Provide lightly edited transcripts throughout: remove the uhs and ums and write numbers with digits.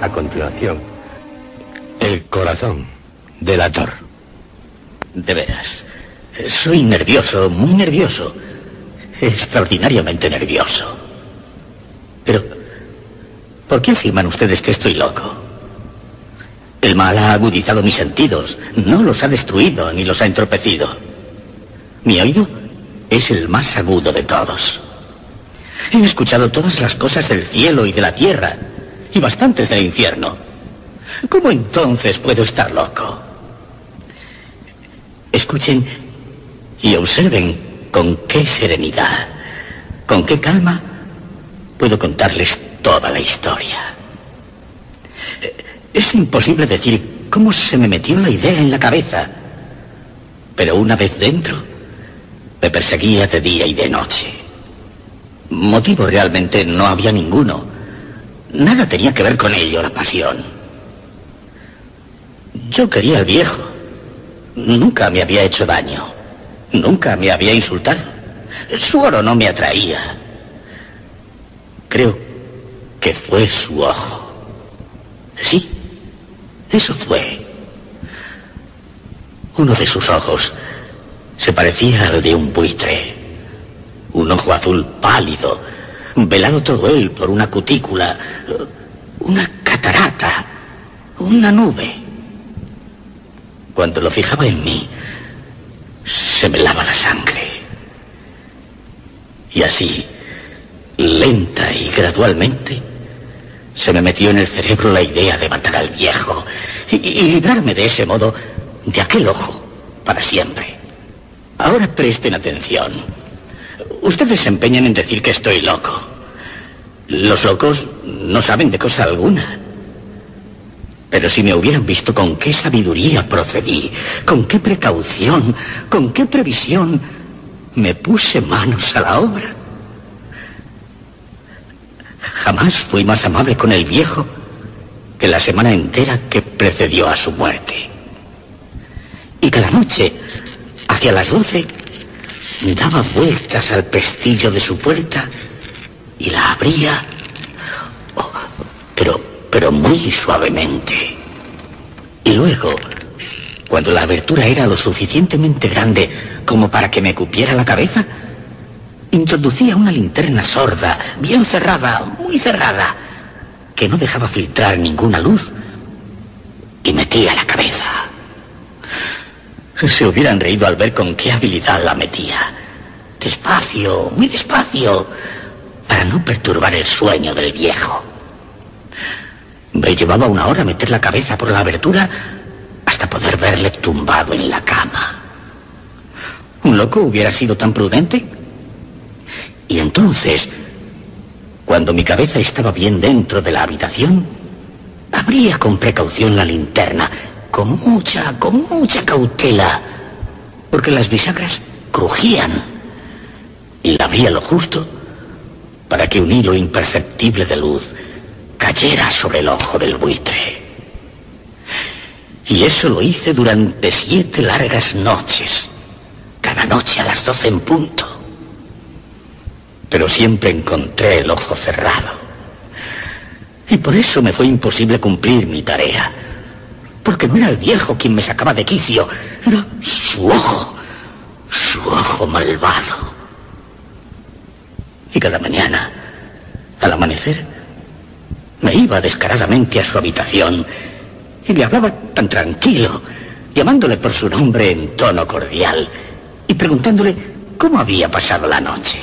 A continuación, el corazón delator. De veras, soy nervioso, muy nervioso. Extraordinariamente nervioso. Pero, ¿por qué afirman ustedes que estoy loco? El mal ha agudizado mis sentidos, no los ha destruido ni los ha entorpecido. Mi oído es el más agudo de todos. He escuchado todas las cosas del cielo y de la tierra, y bastantes del infierno. ¿Cómo entonces puedo estar loco? Escuchen y observen con qué serenidad, con qué calma puedo contarles toda la historia. Es imposible decir cómo se me metió la idea en la cabeza, pero una vez dentro, me perseguía de día y de noche. Motivo realmente no había ninguno. Nada tenía que ver con ello, la pasión. Yo quería al viejo. Nunca me había hecho daño. Nunca me había insultado. Su oro no me atraía. Creo que fue su ojo. Sí, eso fue. Uno de sus ojos se parecía al de un buitre. Un ojo azul pálido, velado todo él por una cutícula, una catarata, una nube. Cuando lo fijaba en mí, se me helaba la sangre. Y así, lenta y gradualmente, se me metió en el cerebro la idea de matar al viejo y librarme de ese modo de aquel ojo para siempre. Ahora presten atención. Ustedes se empeñan en decir que estoy loco. Los locos no saben de cosa alguna. Pero si me hubieran visto con qué sabiduría procedí, con qué precaución, con qué previsión me puse manos a la obra. Jamás fui más amable con el viejo que la semana entera que precedió a su muerte. Y cada noche, hacia las 12, daba vueltas al pestillo de su puerta y la abría, pero muy suavemente. Y luego, cuando la abertura era lo suficientemente grande como para que me cupiera la cabeza, introducía una linterna sorda, bien cerrada, muy cerrada, que no dejaba filtrar ninguna luz, y metía la cabeza. Se hubieran reído al ver con qué habilidad la metía. Despacio, muy despacio, para no perturbar el sueño del viejo. Me llevaba una hora meter la cabeza por la abertura hasta poder verle tumbado en la cama. ¿Un loco hubiera sido tan prudente? Y entonces, cuando mi cabeza estaba bien dentro de la habitación, abría con precaución la linterna, con mucha cautela, porque las bisagras crujían, y la abría lo justo para que un hilo imperceptible de luz cayera sobre el ojo del buitre. Y eso lo hice durante 7 largas noches, cada noche a las 12 en punto. Pero siempre encontré el ojo cerrado. Y por eso me fue imposible cumplir mi tarea. Porque no era el viejo quien me sacaba de quicio, era su ojo malvado. Y cada mañana, al amanecer, me iba descaradamente a su habitación y le hablaba tan tranquilo, llamándole por su nombre en tono cordial y preguntándole cómo había pasado la noche.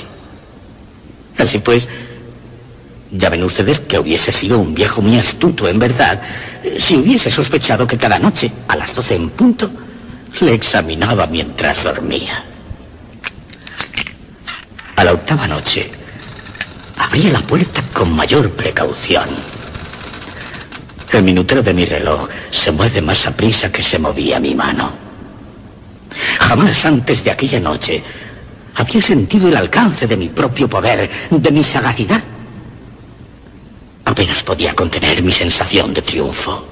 Así pues, ya ven ustedes que hubiese sido un viejo muy astuto, en verdad, si hubiese sospechado que cada noche, a las 12 en punto, le examinaba mientras dormía. A la 8ª noche, abría la puerta con mayor precaución. El minutero de mi reloj se mueve más aprisa que se movía mi mano. Jamás antes de aquella noche había sentido el alcance de mi propio poder, de mi sagacidad. Apenas podía contener mi sensación de triunfo.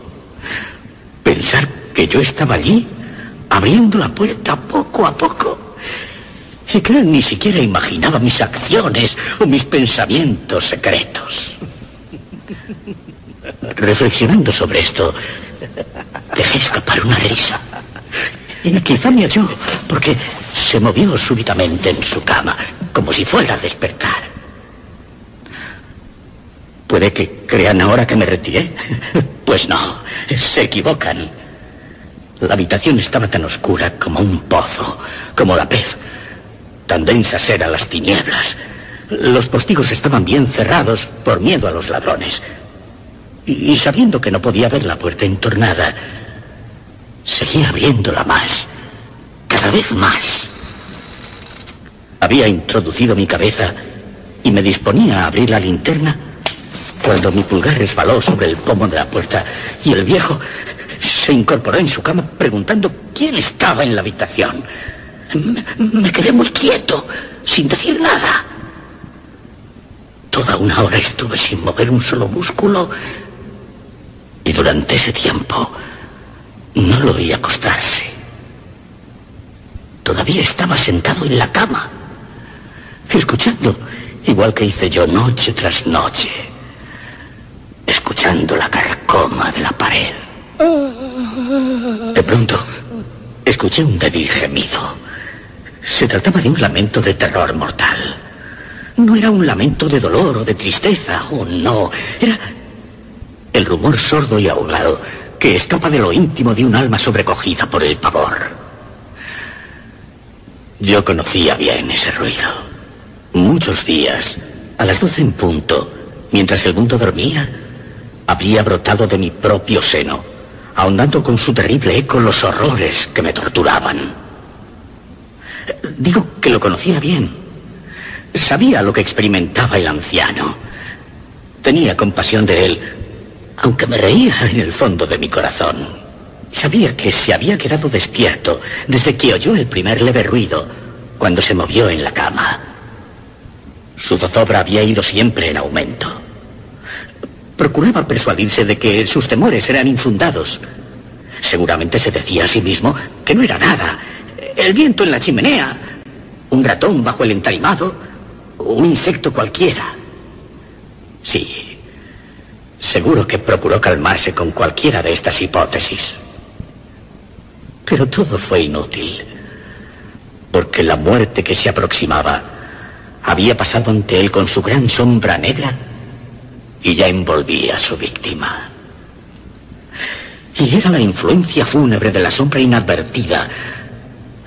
Pensar que yo estaba allí, abriendo la puerta poco a poco, y que él ni siquiera imaginaba mis acciones o mis pensamientos secretos. Reflexionando sobre esto, dejé escapar una risa. Y quizá me oyó, porque se movió súbitamente en su cama, como si fuera a despertar. ¿Puede que crean ahora que me retiré? Pues no, se equivocan. La habitación estaba tan oscura como un pozo, como la pez. Tan densas eran las tinieblas. Los postigos estaban bien cerrados por miedo a los ladrones. Y sabiendo que no podía ver la puerta entornada, seguía abriéndola más, cada vez más. Había introducido mi cabeza y me disponía a abrir la linterna cuando mi pulgar resbaló sobre el pomo de la puerta y el viejo se incorporó en su cama preguntando quién estaba en la habitación. Me quedé muy quieto, sin decir nada. Toda una hora estuve sin mover un solo músculo y durante ese tiempo no lo vi acostarse. Todavía estaba sentado en la cama, escuchando, igual que hice yo noche tras noche, escuchando la carcoma de la pared. De pronto, escuché un débil gemido. Se trataba de un lamento de terror mortal. No era un lamento de dolor o de tristeza, oh no. Era el rumor sordo y ahogado que escapa de lo íntimo de un alma sobrecogida por el pavor. Yo conocía bien ese ruido. Muchos días, a las 12 en punto, mientras el mundo dormía, habría brotado de mi propio seno, ahondando con su terrible eco los horrores que me torturaban. Digo que lo conocía bien. Sabía lo que experimentaba el anciano. Tenía compasión de él, aunque me reía en el fondo de mi corazón. Sabía que se había quedado despierto desde que oyó el primer leve ruido, cuando se movió en la cama. Su zozobra había ido siempre en aumento. Procuraba persuadirse de que sus temores eran infundados. Seguramente se decía a sí mismo que no era nada. El viento en la chimenea, un ratón bajo el entarimado, un insecto cualquiera. Sí, seguro que procuró calmarse con cualquiera de estas hipótesis. Pero todo fue inútil, porque la muerte que se aproximaba había pasado ante él con su gran sombra negra y ya envolvía a su víctima. Y era la influencia fúnebre de la sombra inadvertida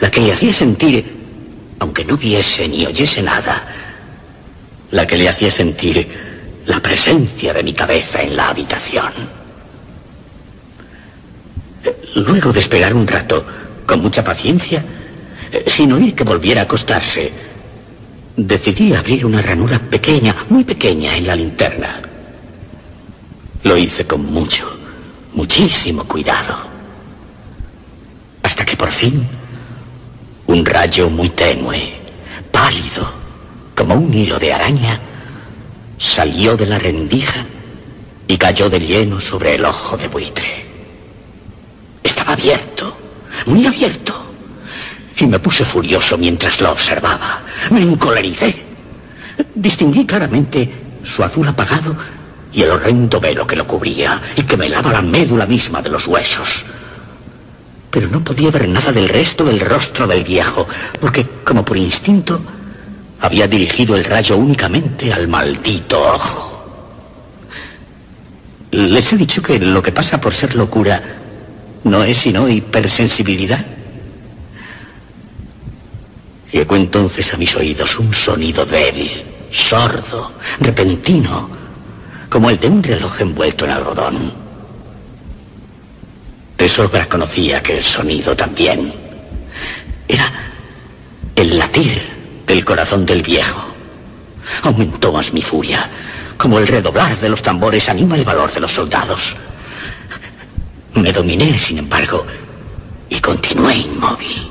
la que le hacía sentir, aunque no viese ni oyese nada, la que le hacía sentir la presencia de mi cabeza en la habitación. Luego de esperar un rato, con mucha paciencia, sin oír que volviera a acostarse, decidí abrir una ranura pequeña, muy pequeña, en la linterna. Lo hice con muchísimo cuidado. Hasta que por fin, un rayo muy tenue, pálido, como un hilo de araña, salió de la rendija y cayó de lleno sobre el ojo de buitre. Estaba abierto, muy abierto, y me puse furioso mientras lo observaba. Me encolericé. Distinguí claramente su azul apagado y el horrendo velo que lo cubría y que me helaba la médula misma de los huesos. Pero no podía ver nada del resto del rostro del viejo, porque, como por instinto, había dirigido el rayo únicamente al maldito ojo. Les he dicho que lo que pasa por ser locura no es sino hipersensibilidad. Llegó entonces a mis oídos un sonido débil, sordo, repentino, como el de un reloj envuelto en algodón. De sobra conocía aquel sonido también. Era el latir del corazón del viejo. Aumentó más mi furia, como el redoblar de los tambores anima el valor de los soldados. Me dominé, sin embargo, y continué inmóvil.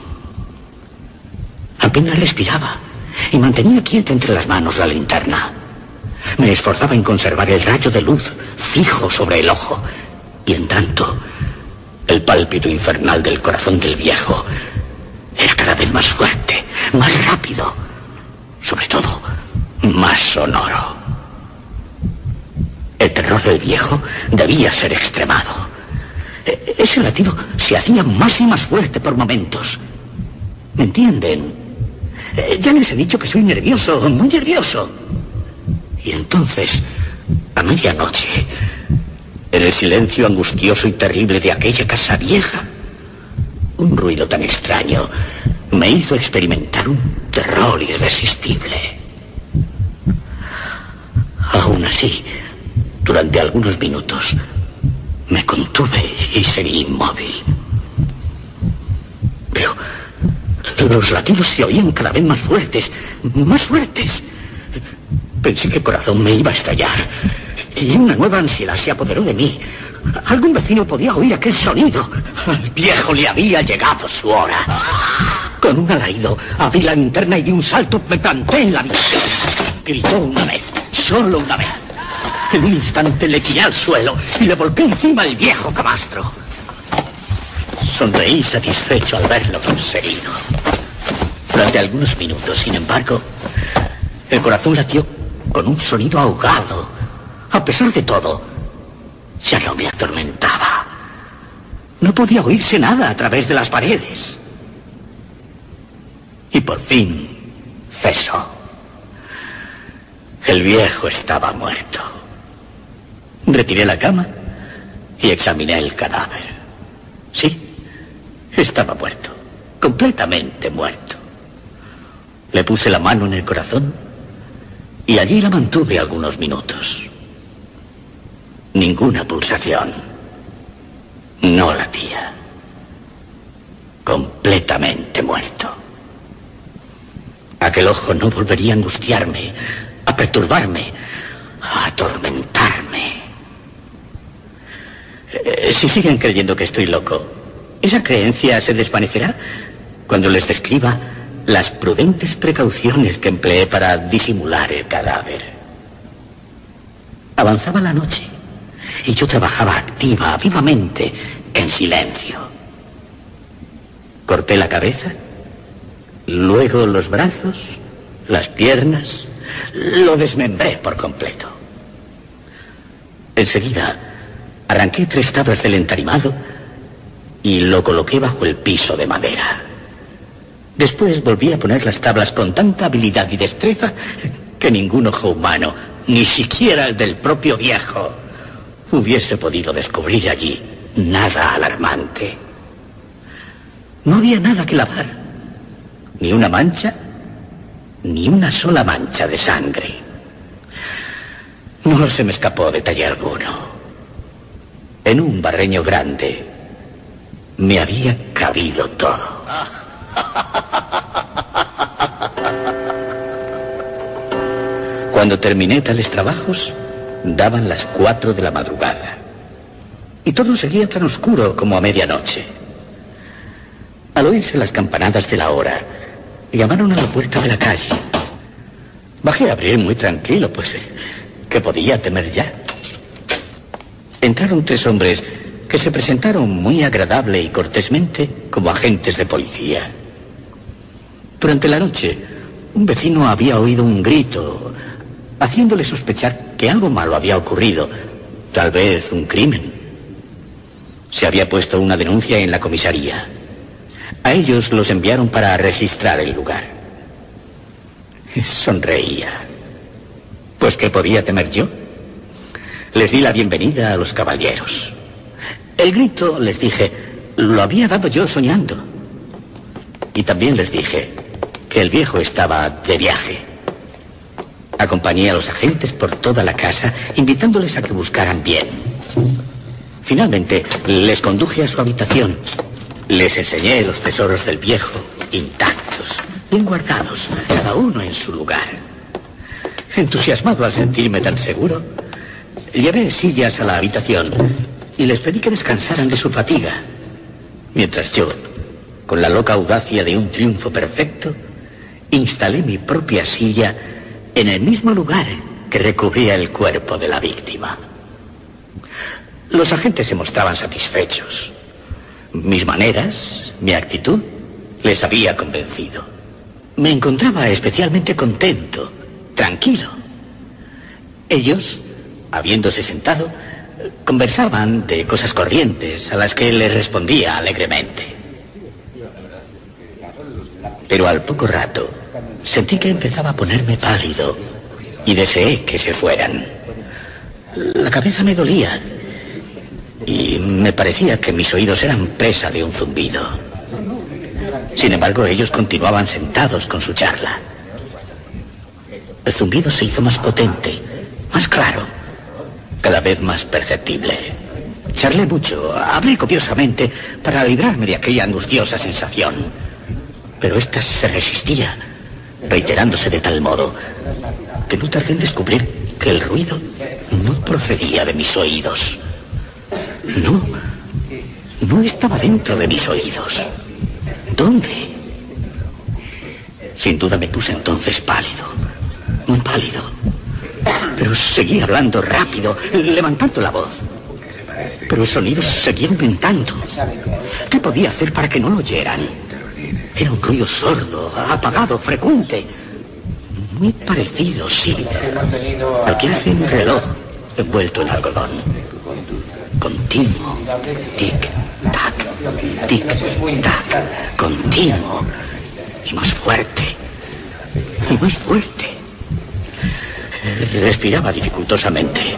Apenas respiraba y mantenía quieta entre las manos la linterna. Me esforzaba en conservar el rayo de luz fijo sobre el ojo, y en tanto, el pálpito infernal del corazón del viejo era cada vez más fuerte, más rápido, sobre todo, más sonoro. El terror del viejo debía ser extremado. Ese latido se hacía más y más fuerte por momentos. ¿Me entienden? Ya les he dicho que soy nervioso, muy nervioso. Y entonces, a medianoche, en el silencio angustioso y terrible de aquella casa vieja, un ruido tan extraño me hizo experimentar un terror irresistible. Aún así, durante algunos minutos, me contuve y seguí inmóvil. Pero los latidos se oían cada vez más fuertes, más fuertes. Pensé que el corazón me iba a estallar y una nueva ansiedad se apoderó de mí. Algún vecino podía oír aquel sonido. Al viejo le había llegado su hora. Con un alarido abrí la linterna y de un salto me planté en la habitación. Gritó una vez, solo una vez. En un instante le tiré al suelo y le volqué encima al viejo camastro. Sonreí satisfecho al verlo conseguido. Durante algunos minutos, sin embargo, el corazón latió con un sonido ahogado. A pesar de todo, ya no me atormentaba. No podía oírse nada a través de las paredes. Y por fin cesó. El viejo estaba muerto. Retiré la cama y examiné el cadáver. Sí, estaba muerto, completamente muerto. Le puse la mano en el corazón y allí la mantuve algunos minutos. Ninguna pulsación. No latía. Completamente muerto. Aquel ojo no volvería a angustiarme, a perturbarme, a atormentarme. Si siguen creyendo que estoy loco, esa creencia se desvanecerá cuando les describa las prudentes precauciones que empleé para disimular el cadáver. Avanzaba la noche y yo trabajaba activa, vivamente, en silencio. Corté la cabeza, luego los brazos, las piernas, lo desmembré por completo. Enseguida arranqué 3 tablas del entarimado y lo coloqué bajo el piso de madera. Después volví a poner las tablas con tanta habilidad y destreza que ningún ojo humano, ni siquiera el del propio viejo, hubiese podido descubrir allí nada alarmante. No había nada que lavar, ni una mancha, ni una sola mancha de sangre. No se me escapó detalle alguno. En un barreño grande me había cabido todo. Cuando terminé tales trabajos, daban las 4 de la madrugada. Y todo seguía tan oscuro como a medianoche. Al oírse las campanadas de la hora, llamaron a la puerta de la calle. Bajé a abrir muy tranquilo, pues, ¿qué podía temer ya? Entraron 3 hombres que se presentaron muy agradable y cortésmente como agentes de policía. Durante la noche, un vecino había oído un grito, haciéndole sospechar que algo malo había ocurrido, tal vez un crimen. Se había puesto una denuncia en la comisaría. A ellos los enviaron para registrar el lugar. Sonreía. Pues, ¿qué podía temer yo? Les di la bienvenida a los caballeros. El grito, les dije, lo había dado yo soñando. Y también les dije que el viejo estaba de viaje. Acompañé a los agentes por toda la casa, invitándoles a que buscaran bien. Finalmente, les conduje a su habitación. Les enseñé los tesoros del viejo, intactos, bien guardados, cada uno en su lugar. Entusiasmado al sentirme tan seguro, llevé sillas a la habitación y les pedí que descansaran de su fatiga, mientras yo, con la loca audacia de un triunfo perfecto, instalé mi propia silla en el mismo lugar que recubría el cuerpo de la víctima. Los agentes se mostraban satisfechos. Mis maneras, mi actitud, les había convencido. Me encontraba especialmente contento, tranquilo. Ellos habiéndose sentado, conversaban de cosas corrientes a las que les respondía alegremente. Pero al poco rato sentí que empezaba a ponerme pálido y deseé que se fueran. La cabeza me dolía y me parecía que mis oídos eran presa de un zumbido. Sin embargo, ellos continuaban sentados con su charla. El zumbido se hizo más potente, más claro, cada vez más perceptible. Charlé mucho, hablé copiosamente para librarme de aquella angustiosa sensación. Pero ésta se resistía, reiterándose de tal modo que no tardé en descubrir que el ruido no procedía de mis oídos. No estaba dentro de mis oídos. ¿Dónde? Sin duda me puse entonces pálido, muy pálido. Pero seguí hablando rápido, levantando la voz. Pero el sonido seguía aumentando. ¿Qué podía hacer para que no lo oyeran? Era un ruido sordo, apagado, frecuente. Muy parecido, sí, al que hace un reloj envuelto en algodón. Continuo. Tic-tac, tic-tac. Continuo. Y más fuerte. Y más fuerte. Respiraba dificultosamente.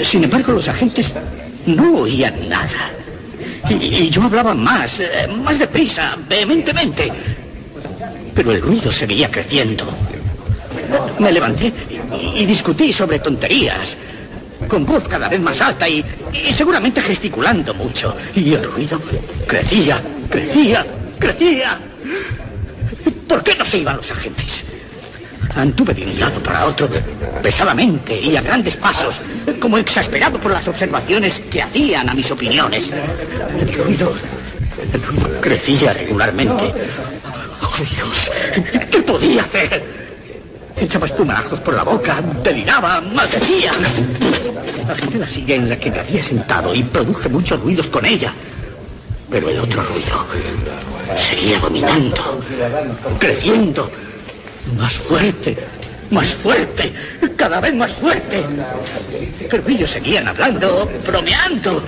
Sin embargo, los agentes no oían nada. Y yo hablaba más deprisa, vehementemente. Pero el ruido seguía creciendo. Me levanté y discutí sobre tonterías, con voz cada vez más alta y seguramente gesticulando mucho. Y el ruido crecía. ¿Por qué no se iban los agentes? Anduve de un lado para otro, pesadamente y a grandes pasos, como exasperado por las observaciones que hacían a mis opiniones. El ruido crecía regularmente. ¡Oh, Dios! ¿Qué podía hacer? Echaba espumarajos por la boca, deliraba, maldecía. Agité la silla en la que me había sentado y produje muchos ruidos con ella. Pero el otro ruido seguía dominando, creciendo. Más fuerte, cada vez más fuerte. Pero ellos seguían hablando, bromeando,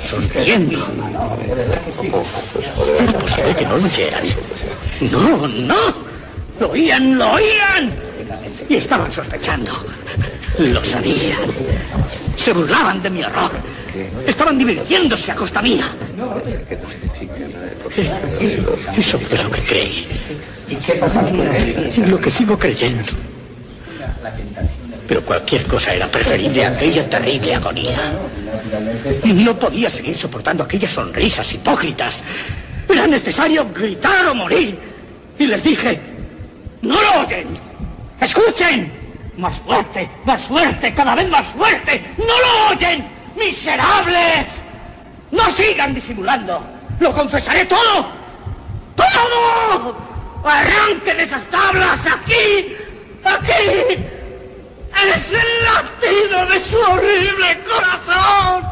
sonriendo. Era posible que no lo oyeran. No, lo oían. Y estaban sospechando. Lo sabían. Se burlaban de mi horror. Estaban divirtiéndose a costa mía. Eso fue lo que creí. Lo que sigo creyendo. Pero cualquier cosa era preferible a aquella terrible agonía. No podía seguir soportando aquellas sonrisas hipócritas. Era necesario gritar o morir. Y les dije: ¡no lo oyen! ¡Escuchen! ¡Más fuerte, cada vez más fuerte! ¡No lo oyen! ¡Miserables! ¡No sigan disimulando! ¡Lo confesaré todo! ¡Todo! ¡Arranquen esas tablas! ¡Aquí! ¡Es el latido de su horrible corazón!